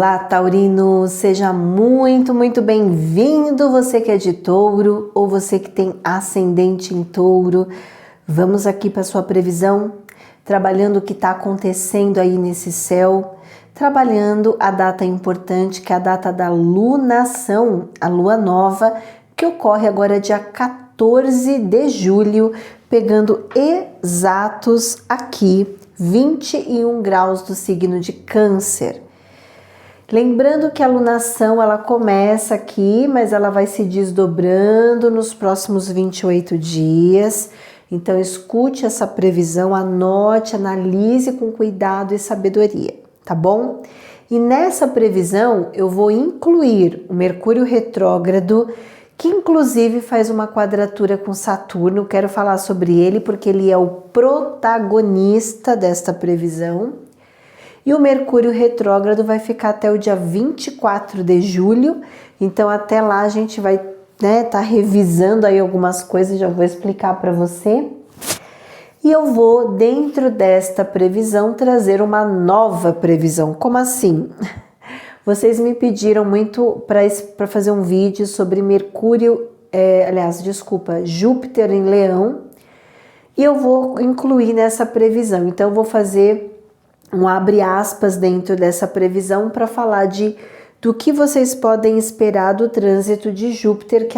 Olá, Taurino! Seja muito bem-vindo, você que é de Touro ou você que tem ascendente em Touro. Vamos aqui para sua previsão, trabalhando o que está acontecendo aí nesse céu, trabalhando a data importante, que é a data da lunação, a lua nova, que ocorre agora dia 14 de julho, pegando exatos aqui, 21 graus do signo de Câncer. Lembrando que a lunação ela começa aqui, mas ela vai se desdobrando nos próximos 28 dias. Então escute essa previsão, anote, analise com cuidado e sabedoria, tá bom? E nessa previsão eu vou incluir o Mercúrio retrógrado, que inclusive faz uma quadratura com Saturno. Quero falar sobre ele porque ele é o protagonista desta previsão. E o Mercúrio retrógrado vai ficar até o dia 24 de julho, então até lá a gente vai tá revisando aí algumas coisas, já vou explicar para você. E eu vou, dentro desta previsão, trazer uma nova previsão. Como assim? Vocês me pediram muito para fazer um vídeo sobre Mercúrio, Júpiter em Leão, e eu vou incluir nessa previsão. Então eu vou fazer um abre aspas dentro dessa previsão para falar do que vocês podem esperar do trânsito de Júpiter, que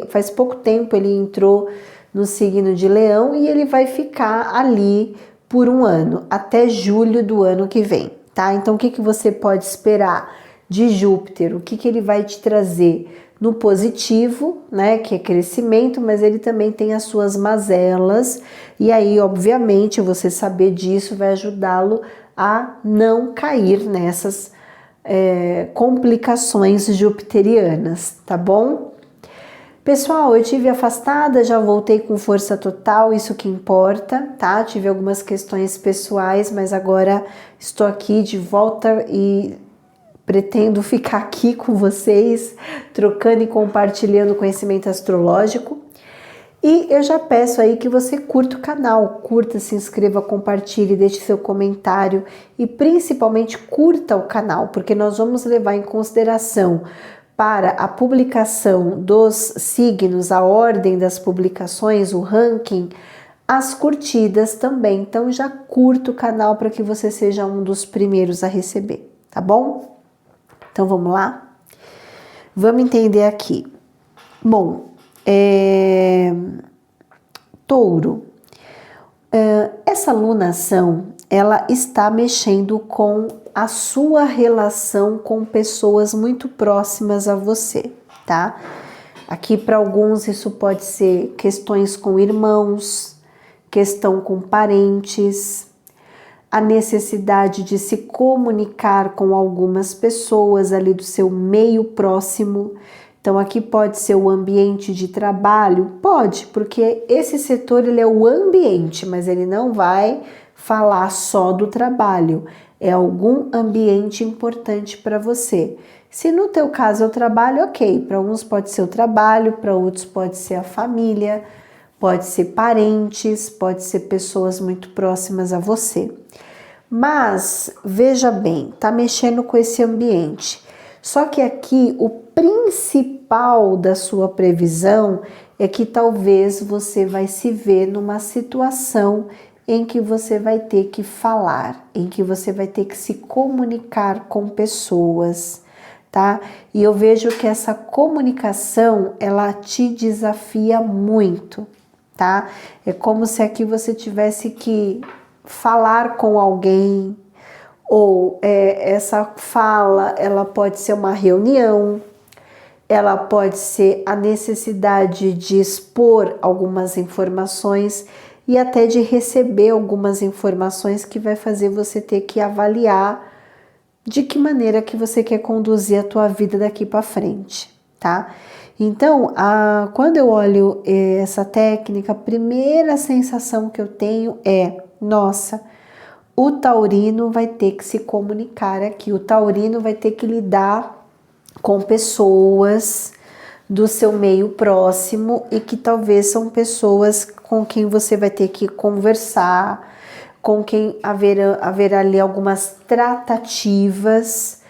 faz pouco tempo ele entrou no signo de Leão e ele vai ficar ali por um ano, até julho do ano que vem, tá? Então o que você pode esperar de Júpiter? O que ele vai te trazer no positivo, né, que é crescimento, mas ele também tem as suas mazelas, e aí, obviamente, você saber disso vai ajudá-lo a não cair nessas complicações jupiterianas, tá bom? Pessoal, eu tive afastada, já voltei com força total, isso que importa, tá? Tive algumas questões pessoais, mas agora estou aqui de volta e pretendo ficar aqui com vocês, trocando e compartilhando conhecimento astrológico. E eu já peço aí que você curta o canal, curta, se inscreva, compartilhe, deixe seu comentário e principalmente curta o canal, porque nós vamos levar em consideração para a publicação dos signos, a ordem das publicações, o ranking, as curtidas também. Então já curta o canal para que você seja um dos primeiros a receber, tá bom? Então vamos lá? Vamos entender aqui. Bom, Touro, essa lunação, ela está mexendo com a sua relação com pessoas muito próximas a você, tá? Aqui para alguns isso pode ser questões com irmãos, questão com parentes, a necessidade de se comunicar com algumas pessoas ali do seu meio próximo. Então aqui pode ser o ambiente de trabalho, pode, porque esse setor ele é o ambiente, mas ele não vai falar só do trabalho, é algum ambiente importante para você. Se no teu caso é o trabalho, ok, para uns pode ser o trabalho, para outros pode ser a família, pode ser parentes, pode ser pessoas muito próximas a você. Mas, veja bem, tá mexendo com esse ambiente. Só que aqui o principal da sua previsão é que talvez você vai se ver numa situação em que você vai ter que falar, em que você vai ter que se comunicar com pessoas, tá? E eu vejo que essa comunicação, ela te desafia muito, tá? É como se aqui você tivesse que falar com alguém, ou essa fala, ela pode ser uma reunião, ela pode ser a necessidade de expor algumas informações e até de receber algumas informações que vai fazer você ter que avaliar de que maneira que você quer conduzir a tua vida daqui para frente, tá? Então, quando eu olho essa técnica, a primeira sensação que eu tenho é, nossa, o taurino vai ter que se comunicar aqui, o taurino vai ter que lidar com pessoas do seu meio próximo e que talvez são pessoas com quem você vai ter que conversar, com quem haverá ali algumas tratativas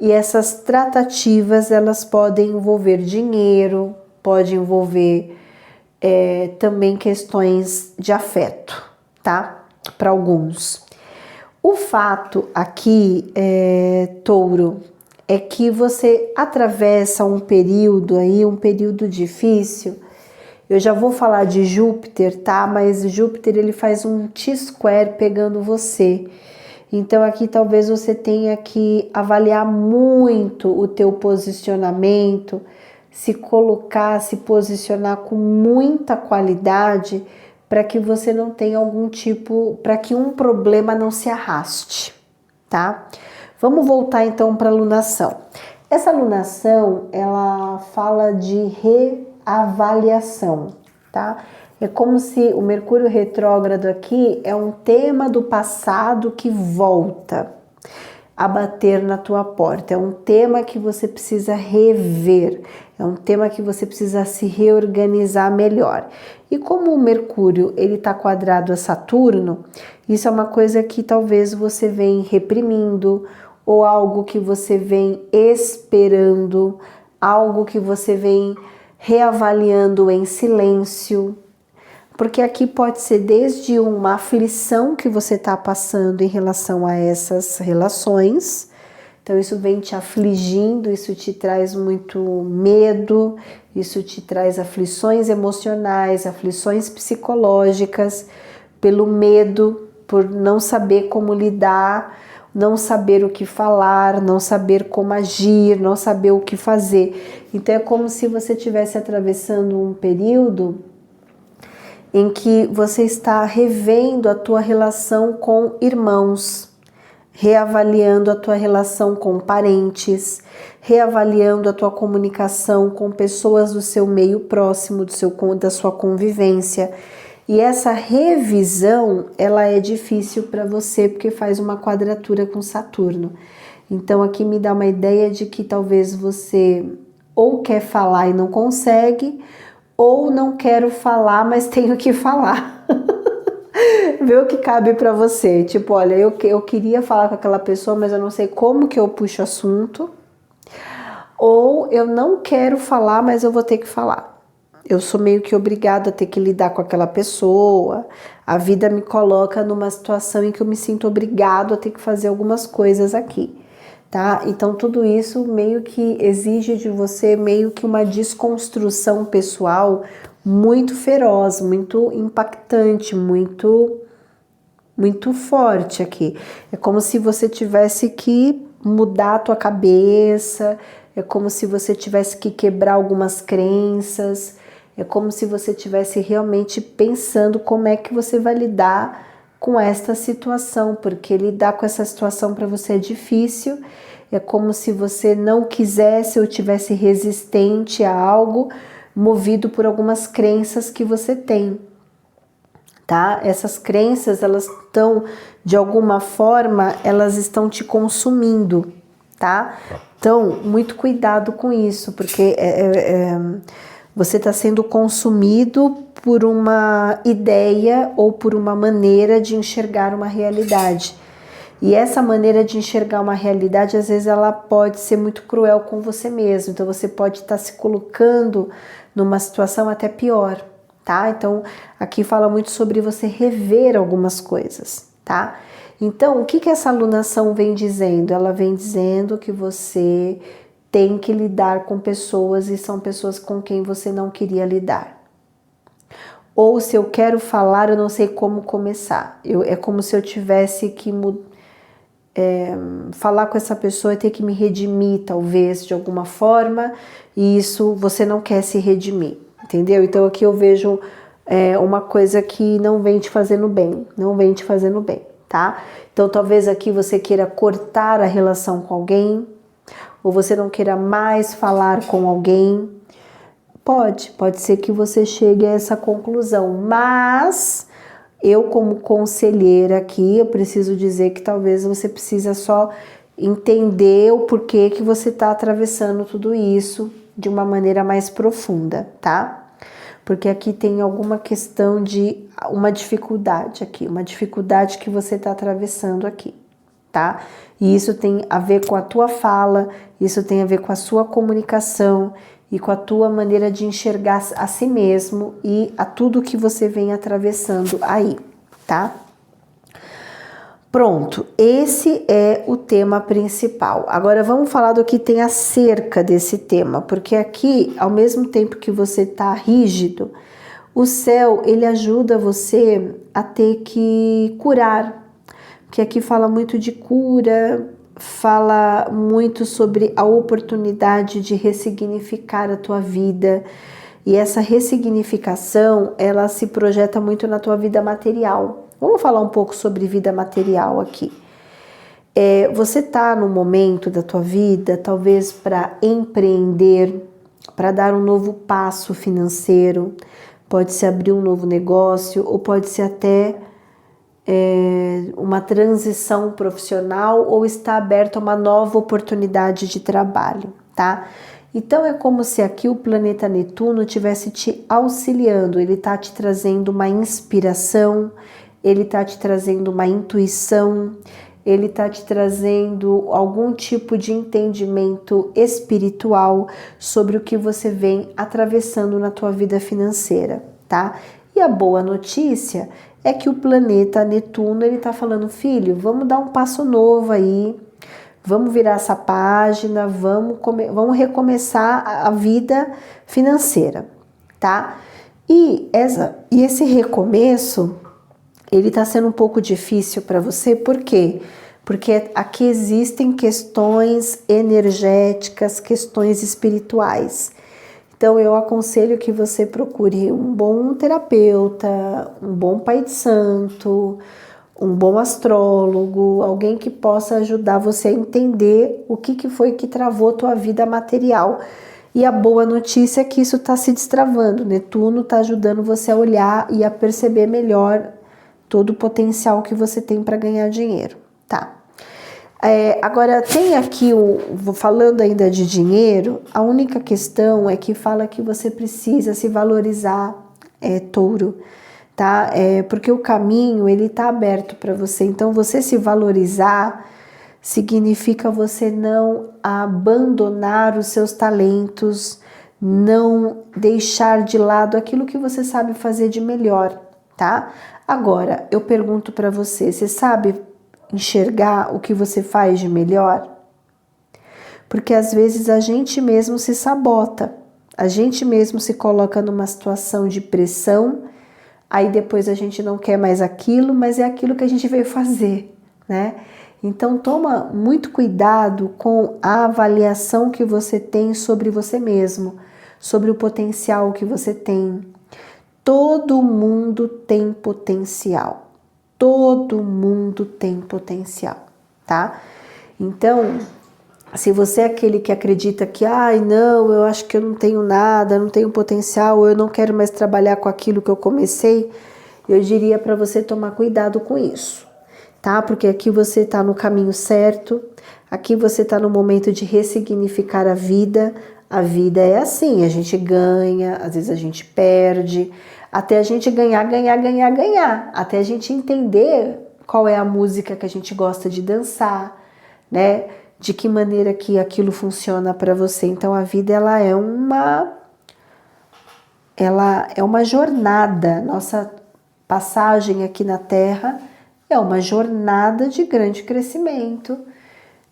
E essas tratativas, elas podem envolver dinheiro, pode envolver também questões de afeto, tá? Para alguns. O fato aqui, Touro, é que você atravessa um período aí, um período difícil. Eu já vou falar de Júpiter, tá? Mas Júpiter, ele faz um T-square pegando você. Então aqui talvez você tenha que avaliar muito o teu posicionamento, se colocar, se posicionar com muita qualidade para que você não tenha algum tipo, para que um problema não se arraste, tá? Vamos voltar então para a alunação. Essa alunação, ela fala de reavaliação, tá? É como se o Mercúrio retrógrado aqui é um tema do passado que volta a bater na tua porta. É um tema que você precisa rever, é um tema que você precisa se reorganizar melhor. E como o Mercúrio ele está quadrado a Saturno, isso é uma coisa que talvez você vem reprimindo, ou algo que você vem esperando, algo que você vem reavaliando em silêncio. Porque aqui pode ser desde uma aflição que você está passando em relação a essas relações. Então isso vem te afligindo, isso te traz muito medo, isso te traz aflições emocionais, aflições psicológicas, pelo medo, por não saber como lidar, não saber o que falar, não saber como agir, não saber o que fazer. Então é como se você estivesse atravessando um período em que você está revendo a tua relação com irmãos, reavaliando a tua relação com parentes, reavaliando a tua comunicação com pessoas do seu meio próximo, da sua convivência. E essa revisão, ela é difícil para você porque faz uma quadratura com Saturno. Então aqui me dá uma ideia de que talvez você ou quer falar e não consegue, ou não quero falar, mas tenho que falar. Vê o que cabe para você. Tipo, olha, eu queria falar com aquela pessoa, mas eu não sei como que eu puxo assunto. Ou eu não quero falar, mas eu vou ter que falar. Eu sou meio que obrigada a ter que lidar com aquela pessoa. A vida me coloca numa situação em que eu me sinto obrigado a ter que fazer algumas coisas aqui. Tá? Então tudo isso meio que exige de você meio que uma desconstrução pessoal muito feroz, muito impactante, muito forte aqui. É como se você tivesse que mudar a tua cabeça, é como se você tivesse que quebrar algumas crenças, é como se você tivesse realmente pensando como é que você vai lidar com esta situação, porque lidar com essa situação para você é difícil, é como se você não quisesse ou tivesse resistente a algo, movido por algumas crenças que você tem, tá? Essas crenças, elas estão, de alguma forma, elas estão te consumindo, tá? Então, muito cuidado com isso, porque você está sendo consumido por uma ideia ou por uma maneira de enxergar uma realidade. E essa maneira de enxergar uma realidade, às vezes, ela pode ser muito cruel com você mesmo. Então, você pode estar se colocando numa situação até pior, tá? Então, aqui fala muito sobre você rever algumas coisas, tá? Então, o que essa alunação vem dizendo? Ela vem dizendo que você tem que lidar com pessoas e são pessoas com quem você não queria lidar. Ou se eu quero falar, eu não sei como começar. É como se eu tivesse que falar com essa pessoa e ter que me redimir, talvez, de alguma forma, e isso você não quer se redimir, entendeu? Então aqui eu vejo uma coisa que não vem te fazendo bem, não vem te fazendo bem, tá? Então talvez aqui você queira cortar a relação com alguém, ou você não queira mais falar com alguém. Pode ser que você chegue a essa conclusão, mas eu, como conselheira aqui, eu preciso dizer que talvez você precisa só entender o porquê que você está atravessando tudo isso de uma maneira mais profunda, tá? Porque aqui tem alguma questão de uma dificuldade aqui, uma dificuldade que você está atravessando aqui, tá? E isso tem a ver com a tua fala, isso tem a ver com a sua comunicação e com a tua maneira de enxergar a si mesmo e a tudo que você vem atravessando aí, tá? Pronto, esse é o tema principal. Agora vamos falar do que tem acerca desse tema, porque aqui, ao mesmo tempo que você está rígido, o céu, ele ajuda você a ter que curar, porque aqui fala muito de cura, fala muito sobre a oportunidade de ressignificar a tua vida, e essa ressignificação, ela se projeta muito na tua vida material. Vamos falar um pouco sobre vida material aqui. Você está no momento da tua vida, talvez para empreender, para dar um novo passo financeiro, pode ser abrir um novo negócio ou pode ser até uma transição profissional ou estar aberto a uma nova oportunidade de trabalho, tá? Então é como se aqui o planeta Netuno estivesse te auxiliando, ele está te trazendo uma inspiração, ele está te trazendo uma intuição, ele está te trazendo algum tipo de entendimento espiritual sobre o que você vem atravessando na tua vida financeira, tá? E a boa notícia é que o planeta Netuno, ele tá falando, filho, vamos dar um passo novo aí, vamos virar essa página, vamos recomeçar a vida financeira, tá? E esse recomeço, ele tá sendo um pouco difícil para você, por quê? Porque aqui existem questões energéticas, questões espirituais. Então eu aconselho que você procure um bom terapeuta, um bom pai de santo, um bom astrólogo, alguém que possa ajudar você a entender o que foi que travou tua vida material. E a boa notícia é que isso está se destravando. Netuno está ajudando você a olhar e a perceber melhor todo o potencial que você tem para ganhar dinheiro, tá? Agora, tem aqui, falando ainda de dinheiro, a única questão é que fala que você precisa se valorizar, touro, tá? Porque o caminho, ele tá aberto para você, então você se valorizar significa você não abandonar os seus talentos, não deixar de lado aquilo que você sabe fazer de melhor, tá? Agora, eu pergunto para você, você sabe enxergar o que você faz de melhor? Porque às vezes a gente mesmo se sabota, a gente mesmo se coloca numa situação de pressão, aí depois a gente não quer mais aquilo, mas é aquilo que a gente veio fazer, né? Então toma muito cuidado com a avaliação que você tem sobre você mesmo, sobre o potencial que você tem. Todo mundo tem potencial. Todo mundo tem potencial, tá? Então, se você é aquele que acredita que, não, eu acho que eu não tenho nada, não tenho potencial, eu não quero mais trabalhar com aquilo que eu comecei, eu diria para você tomar cuidado com isso, tá? Porque aqui você está no caminho certo, aqui você está no momento de ressignificar a vida. A vida é assim, a gente ganha, às vezes a gente perde, até a gente ganhar, até a gente entender qual é a música que a gente gosta de dançar, né? De que maneira que aquilo funciona para você. Então a vida, ela é uma jornada. Nossa passagem aqui na Terra é uma jornada de grande crescimento.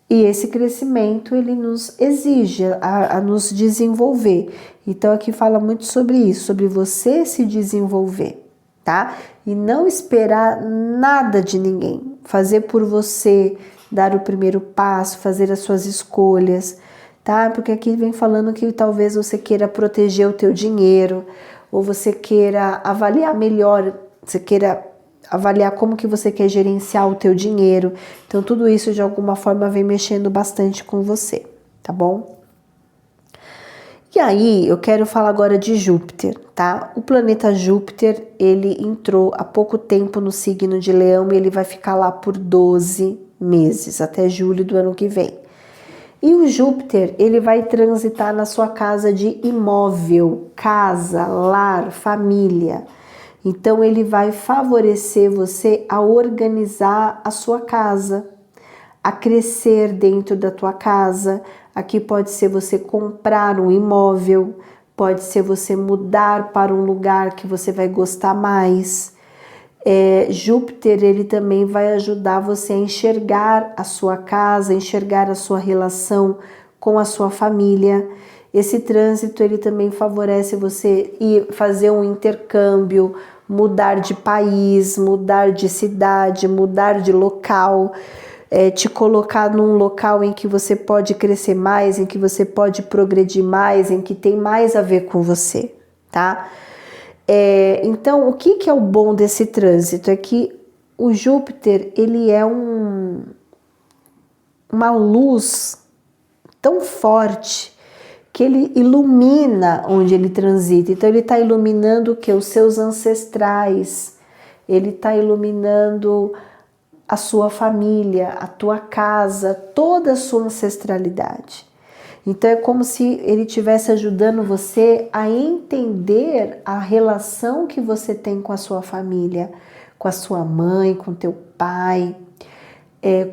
E esse crescimento, ele nos exige a nos desenvolver. Então aqui fala muito sobre isso, sobre você se desenvolver, tá? E não esperar nada de ninguém. Fazer por você, dar o primeiro passo, fazer as suas escolhas, tá? Porque aqui vem falando que talvez você queira proteger o teu dinheiro, ou você queira avaliar melhor, você queira avaliar como que você quer gerenciar o teu dinheiro. Então tudo isso de alguma forma vem mexendo bastante com você, tá bom? E aí eu quero falar agora de Júpiter, tá? O planeta Júpiter, ele entrou há pouco tempo no signo de Leão e ele vai ficar lá por 12 meses, até julho do ano que vem. E o Júpiter, ele vai transitar na sua casa de imóvel, casa, lar, família. Então, ele vai favorecer você a organizar a sua casa, a crescer dentro da tua casa. Aqui pode ser você comprar um imóvel, pode ser você mudar para um lugar que você vai gostar mais. Júpiter, ele também vai ajudar você a enxergar a sua casa, enxergar a sua relação com a sua família. Esse trânsito, ele também favorece você ir fazer um intercâmbio, mudar de país, mudar de cidade, mudar de local, te colocar num local em que você pode crescer mais, em que você pode progredir mais, em que tem mais a ver com você, tá? Então, o que é o bom desse trânsito? É que o Júpiter, ele é uma luz tão forte que ele ilumina onde ele transita. Então, ele está iluminando o que? Os seus ancestrais, ele está iluminando a sua família, a tua casa, toda a sua ancestralidade. Então é como se ele estivesse ajudando você a entender a relação que você tem com a sua família, com a sua mãe, com o teu pai,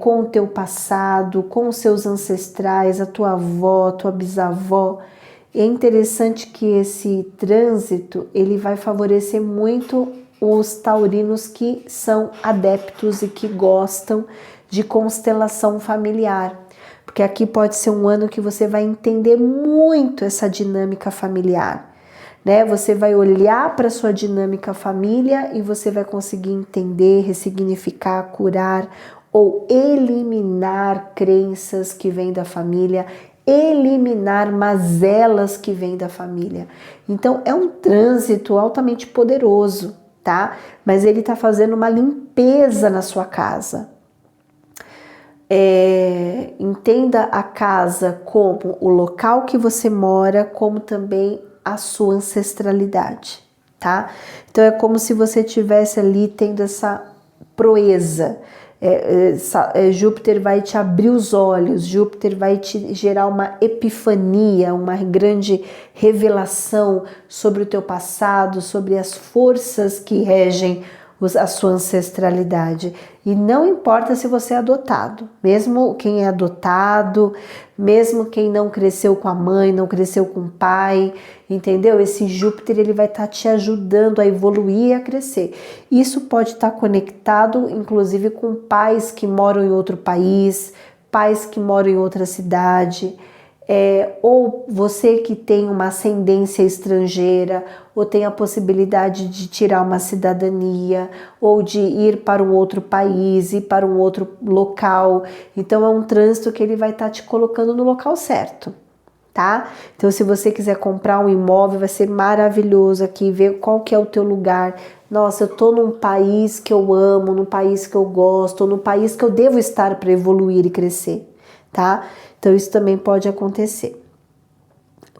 com o teu passado, com os seus ancestrais, a tua avó, a tua bisavó. É interessante que esse trânsito, ele vai favorecer muito os taurinos que são adeptos e que gostam de constelação familiar. Porque aqui pode ser um ano que você vai entender muito essa dinâmica familiar, né? Você vai olhar para a sua dinâmica família e você vai conseguir entender, ressignificar, curar ou eliminar crenças que vêm da família, eliminar mazelas que vêm da família. Então é um trânsito altamente poderoso, tá? Mas ele está fazendo uma limpeza na sua casa. Entenda a casa como o local que você mora, como também a sua ancestralidade, tá? Então é como se você estivesse ali tendo essa proeza. Júpiter vai te abrir os olhos, Júpiter vai te gerar uma epifania, uma grande revelação sobre o teu passado, sobre as forças que regem a sua ancestralidade. E não importa se você é adotado, mesmo quem é adotado, mesmo quem não cresceu com a mãe, não cresceu com o pai, entendeu? Esse Júpiter, ele vai estar te ajudando a evoluir e a crescer. Isso pode estar conectado, inclusive, com pais que moram em outro país, pais que moram em outra cidade, ou você que tem uma ascendência estrangeira, ou tem a possibilidade de tirar uma cidadania, ou de ir para um outro país, ir para um outro local. Então é um trânsito que ele vai estar te colocando no local certo, tá? Então se você quiser comprar um imóvel, vai ser maravilhoso aqui, ver qual que é o teu lugar. Nossa, eu tô num país que eu amo, num país que eu gosto, ou num país que eu devo estar para evoluir e crescer, tá? Então isso também pode acontecer.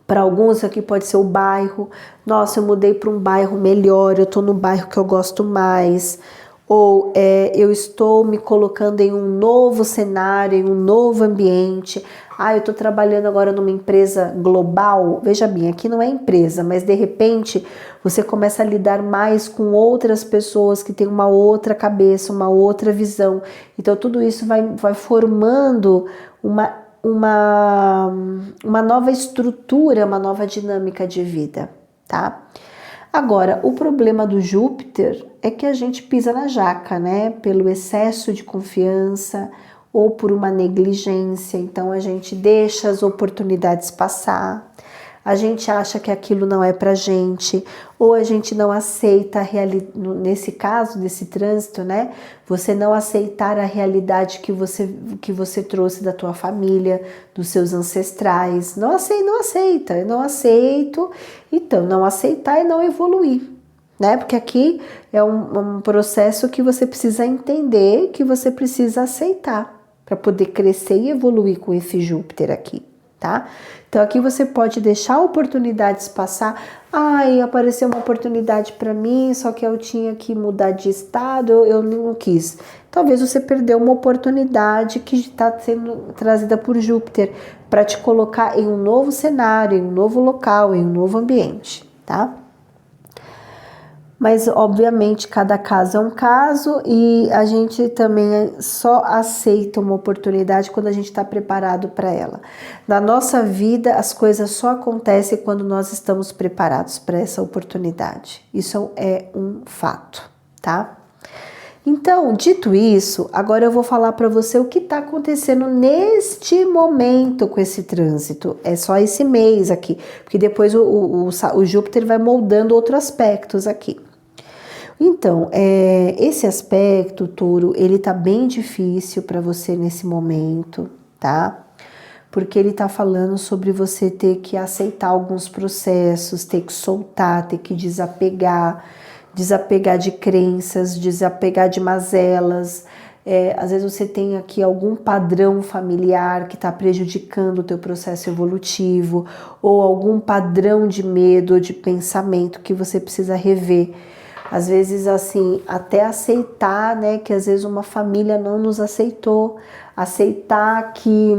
Para alguns aqui pode ser o bairro. Nossa, eu mudei para um bairro melhor, eu estou no bairro que eu gosto mais. Ou eu estou me colocando em um novo cenário, em um novo ambiente. Eu estou trabalhando agora numa empresa global. Veja bem, aqui não é empresa, mas de repente você começa a lidar mais com outras pessoas que têm uma outra cabeça, uma outra visão. Então tudo isso vai formando uma nova estrutura, uma nova dinâmica de vida, tá? Agora, o problema do Júpiter é que a gente pisa na jaca, né? Pelo excesso de confiança ou por uma negligência. Então, a gente deixa as oportunidades passar, a gente acha que aquilo não é pra gente, ou a gente não aceita a realidade. Nesse caso, desse trânsito, né? Você não aceitar a realidade que você trouxe da tua família, dos seus ancestrais. Não aceita, eu não aceito. Então, não aceitar e não evoluir, né? Porque aqui é um processo que você precisa entender, que você precisa aceitar para poder crescer e evoluir com esse Júpiter aqui, tá? Então aqui você pode deixar oportunidades passar. Apareceu uma oportunidade para mim, só que eu tinha que mudar de estado, eu não quis. Talvez você perdeu uma oportunidade que está sendo trazida por Júpiter para te colocar em um novo cenário, em um novo local, em um novo ambiente, tá? Mas, obviamente, cada caso é um caso e a gente também só aceita uma oportunidade quando a gente está preparado para ela. Na nossa vida, as coisas só acontecem quando nós estamos preparados para essa oportunidade. Isso é um fato, tá? Então, dito isso, agora eu vou falar para você o que está acontecendo neste momento com esse trânsito. É só esse mês aqui, porque depois o Júpiter vai moldando outros aspectos aqui. Então, esse aspecto, Touro, ele tá bem difícil para você nesse momento, tá? Porque ele tá falando sobre você ter que aceitar alguns processos, ter que soltar, ter que desapegar de crenças, desapegar de mazelas. Às vezes você tem aqui algum padrão familiar que está prejudicando o teu processo evolutivo, ou algum padrão de medo ou de pensamento que você precisa rever. Às vezes, assim, até aceitar, né, que às vezes uma família não nos aceitou, aceitar que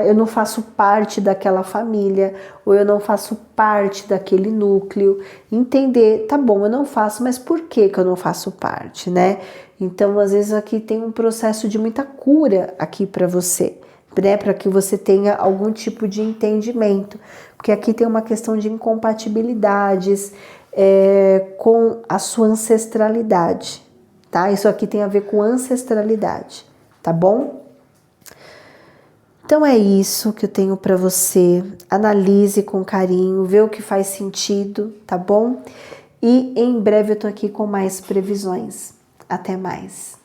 eu não faço parte daquela família, ou eu não faço parte daquele núcleo, entender, tá bom, eu não faço, mas por que eu não faço parte, né? Então, às vezes aqui tem um processo de muita cura aqui para você, né, para que você tenha algum tipo de entendimento, porque aqui tem uma questão de incompatibilidades, com a sua ancestralidade, tá? Isso aqui tem a ver com ancestralidade, tá bom? Então é isso que eu tenho para você. Analise com carinho, vê o que faz sentido, tá bom? E em breve eu tô aqui com mais previsões. Até mais.